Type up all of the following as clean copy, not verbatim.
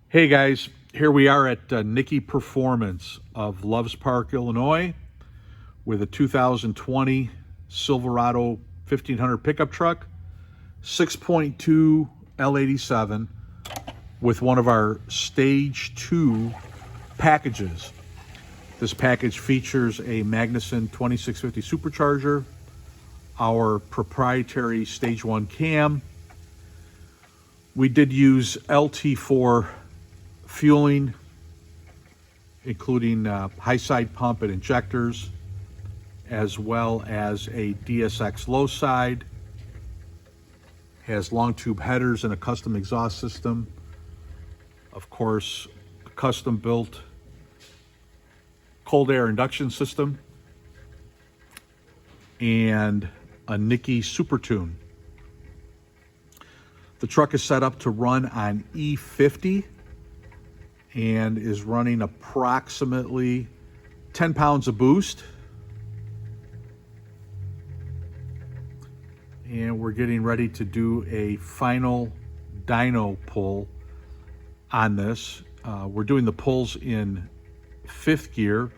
Hey guys, here we are at NicKey Performance of Loves Park, Illinois, with a 2020 Silverado 1500 pickup truck, 6.2 L87, with one of our Stage II packages. This package features a Magnuson 2650 supercharger, our proprietary Stage 1 cam. We did use LT4 fueling, including high side pump and injectors, as well as a DSX low side. Has long tube headers and a custom exhaust system. Of course, a custom built cold air induction system and a NicKey Super Tune. The truck is set up to run on E50 and is running approximately 10 pounds of boost. And we're getting ready to do a final dyno pull on this. We're doing the pulls in 5th gear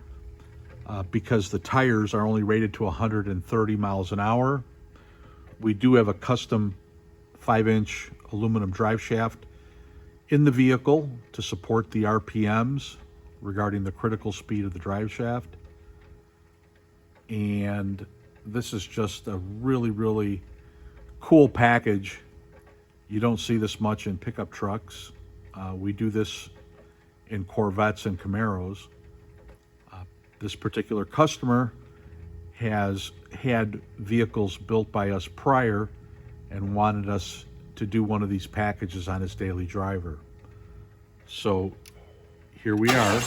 because the tires are only rated to 130 miles an hour. We do have a custom 5-inch aluminum drive shaft in the vehicle to support the RPMs regarding the critical speed of the drive shaft. And this is just a really, really cool package. You don't see this much in pickup trucks. We do this in Corvettes and Camaros. This particular customer has had vehicles built by us prior and wanted us to do one of these packages on his daily driver. So here we are.